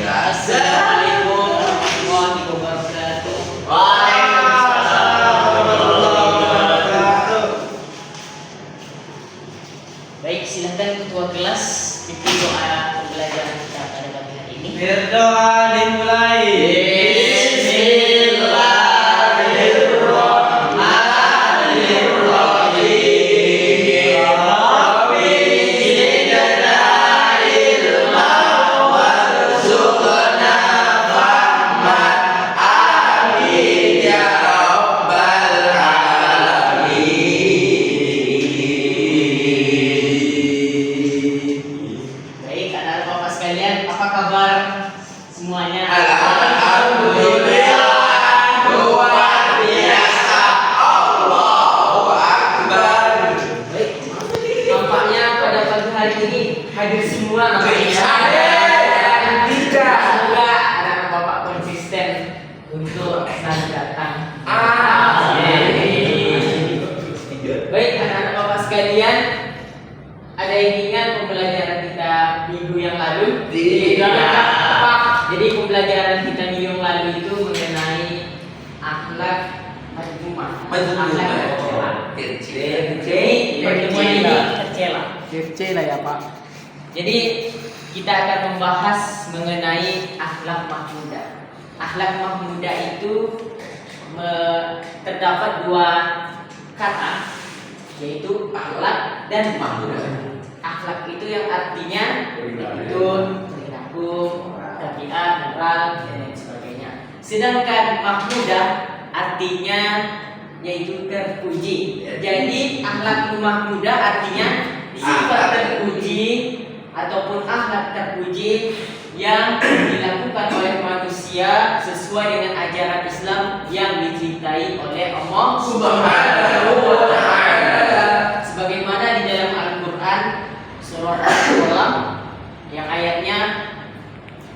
Assalamualaikum warahmatullahi wabarakatuh. Waalaikumsalam warahmatullahi wabarakatuh. Baik, silakan ketua kelas pimpin doa pembelajaran kita pada pagi hari ini. Berdoa dimulai. Baik, anak-anak bapak sekalian, apa kabar semuanya? Alhamdulillah, luar biasa. Allahu Akbar. Baik, nampaknya pada pagi hari ini hadir semua nampaknya. Tidak. Semoga anak-anak bapak konsisten untuk selalu datang. Baik, anak-anak bapak sekalian, ada yang ingat pembelajaran kita minggu yang lalu? Tidak. Jadi pembelajaran kita minggu yang lalu itu mengenai akhlak majmumah. Akhlak tercela. Jadi pertemuan ini tercela. FC lah ya Pak. Jadi kita akan membahas mengenai akhlak mahmudah. Akhlak mahmudah itu terdapat dua kata, yaitu akhlak dan mahmudah. Akhlak itu yang artinya itu perilaku, tabiat, moral, dan lain sebagainya. Sedangkan mahmudah artinya yaitu terpuji. Jadi akhlak mahmudah artinya sifat terpuji ataupun akhlak terpuji yang dilakukan oleh manusia sesuai dengan ajaran Islam yang dicintai oleh Allah Subhanahu wa ta'ala. Sebagaimana di dalam Al-Quran surah Al-Qalam yang ayatnya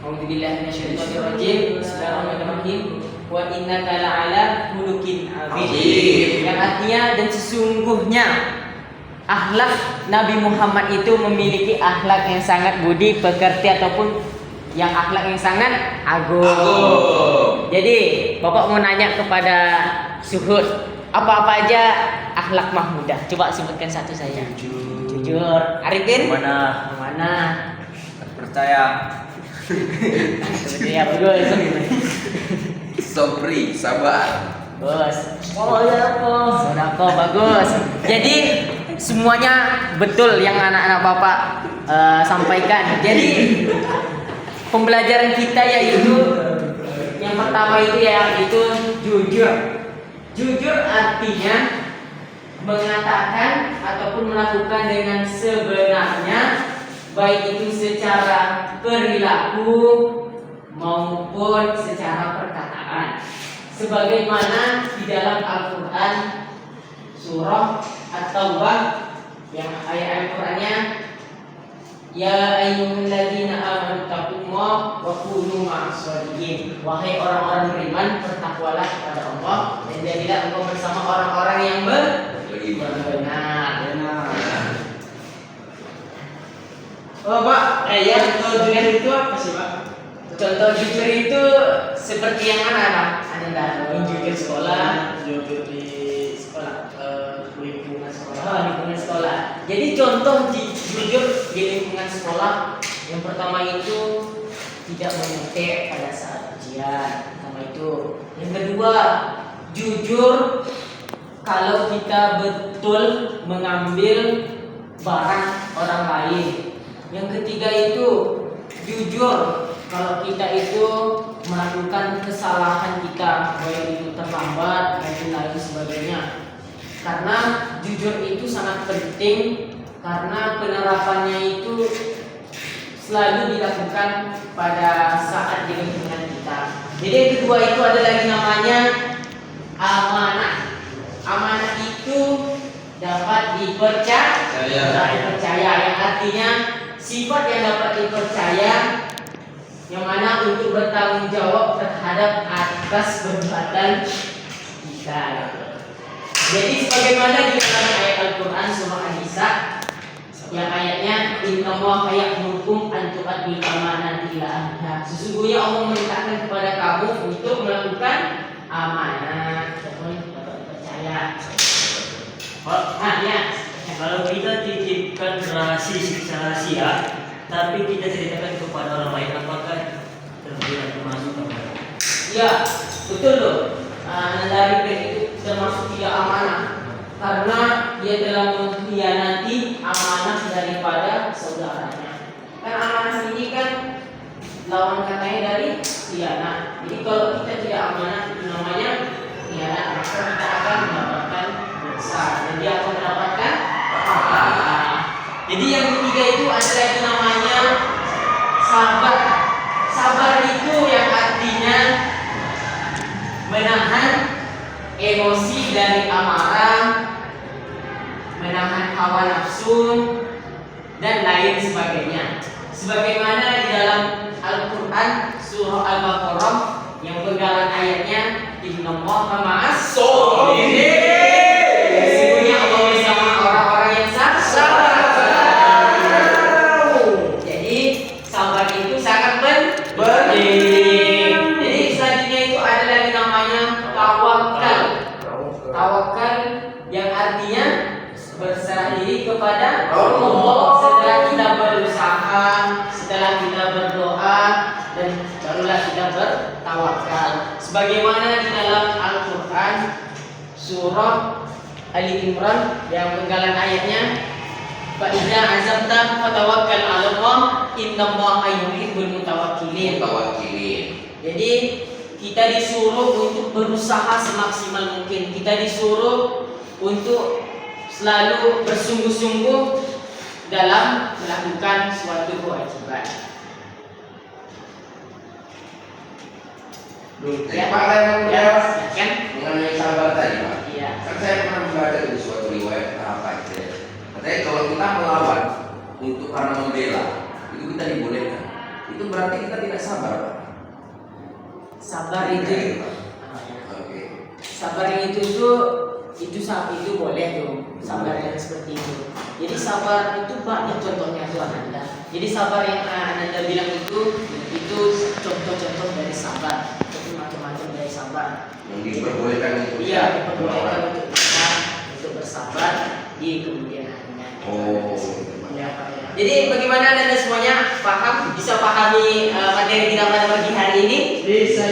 A'udzubillahi minasyaitonirrajim. Bismillahirrahmanirrahim. Wa innaka la'ala khuluqin 'adzim. Yang artinya dan sesungguhnya akhlak Nabi Muhammad itu memiliki akhlak yang sangat budi pekerti ataupun yang akhlak yang sangat agung. Jadi Bapak mau nanya kepada Suhud, apa-apa aja akhlak mahmudah? Coba sebutkan satu saja. Jujur. Arifin? Mana? Mana? Percaya. Ya bagus. Sobri, sabar. Bos. Sodako bagus. Jadi semuanya betul yang anak-anak Bapak sampaikan. Jadi pembelajaran kita yaitu yang pertama itu yaitu jujur. Jujur artinya mengatakan ataupun melakukan dengan sebenarnya, baik itu secara perilaku maupun secara perkataan. Sebagaimana di dalam Al-Quran surah At-Taubah yang ayat Al-Qurannya, ya ayyuhalladzina amanu taqullaha wa kunu ma'as-shadiqin. Wahai orang-orang beriman, bertakwalah kepada Allah dan jadilah engkau bersama orang-orang yang benar. Oh Pak, Ya, contoh jujur itu apa sih Pak? contoh jujur itu seperti yang mana Pak? Anda yang jujur sekolah, Jujur di sekolah, lingkungan sekolah. lingkungan sekolah. Jadi contoh jujur di lingkungan sekolah, yang pertama itu tidak menyetek pada saat ujian. Pertama itu. Yang kedua, jujur kalau kita betul mengambil barang orang lain. Yang ketiga itu jujur kalau kita itu melakukan kesalahan kita, baik itu terlambat dan lain sebagainya. Karena jujur itu sangat penting karena penerapannya itu selalu dilakukan pada saat di lingkungan kita. Jadi yang kedua itu ada lagi namanya amanah. Amanah itu dapat dipercaya, yang artinya sifat yang dapat dipercaya, yang mana untuk bertanggung jawab terhadap atas perbuatan kita. Jadi sebagaimana di dalam ayat Al-Quran surah An-Nisa yang ayatnya innallaha ya'murukum an tu'addul amanati ila ahliha. Sesungguhnya Allah memerintahkan kepada kamu untuk melakukan amanah ataupun percaya. Ya. Kalau kita titipkan rahasia, tapi kita ceritakan kepada orang lain, apakah termasuk apa? Ya, betul loh. Dari itu termasuk tidak amanah karena dia telah mengkhianati amanah daripada saudaranya. Kan amanah ini kan lawan katanya dari khianat. Jadi kalau kita tidak amanah itu namanya khianat, maka kita akan mendapatkan dosa dan dia akan mendapatkan pahala. Jadi yang ketiga itu adalah yang namanya sabar. Sabar itu yang artinya menahan emosi dari amarah, menahan hawa nafsu dan lain sebagainya. Sebagaimana di dalam Al-Quran surah Al-Baqarah yang penggalan ayatnya innallaha ma'as sholihin. Sesungguhnya Allah bersama orang-orang yang sabar. Jadi sabar itu sangat penting. Jadi selanjutnya itu ada lagi namanya tawakal. Tawakal yang artinya berserah diri kepada Allah setelah kita berusaha, setelah kita berdoa dan barulah kita bertawakal. Sebagaimana di dalam Al-Quran surah Ali Imran yang penggalan ayatnya fa idza azamta fatawakkal 'ala Allah innallaha yuhibbul mutawakkilin. Jadi kita disuruh untuk berusaha semaksimal mungkin. Kita disuruh untuk selalu bersungguh-sungguh dalam melakukan suatu kewajiban. Silakan. Mengenai sabar tadi, Pak. Iya. Kan saya pernah membaca di suatu riwayat apa itu. Katanya kalau kita melawan untuk karena membela, itu kita dibolehkan. Itu berarti kita tidak sabar, Pak. Sabar itu. Oke. Sabar itu boleh tuh. Sabar yang seperti itu. Jadi sabar itu banyak contohnya tuh Ananda. Jadi sabar yang Ananda bilang itu contoh-contoh dari sabar. Itu macam-macam dari sabar. Yang diperbolehkan untuk Iya, diperbolehkan untuk kita untuk bersabar di kemudian harinya. Oh. Ya, Pak, ya. Jadi bagaimana Anda semuanya paham? Bisa pahami materi kita pada pagi hari ini? Bisa.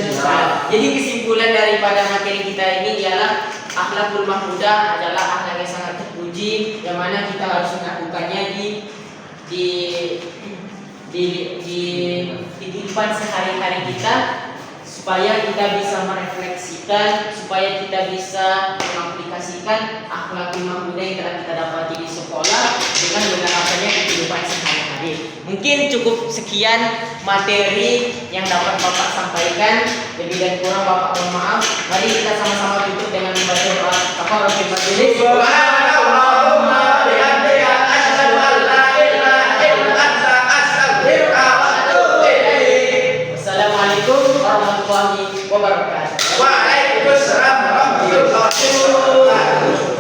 Jadi kesimpulan daripada materi kita ini ialah akhlakul mahmudah adalah akhlak yang sangat terpuji, yang mana kita harus melakukannya di kehidupan sehari-hari kita, supaya kita bisa merefleksikan, supaya kita bisa mengaplikasikan akhlakul mahmudah yang telah kita dapati di sekolah dengan menerapkannya di kehidupan sehari-hari. Mungkin cukup sekian materi yang dapat Bapak sampaikan. Lebih dan kurang Bapak mohon maaf. Mari kita sama-sama tutup dengan membaca doa kafaratul majelis. Subhanallahumma bihamdika asyhadu an la ilaha illa anta astaghfiruka wa atubu ilaik. Wassalamualaikum warahmatullahi wabarakatuh. Waalaikumsalam warahmatullahi wabarakatuh.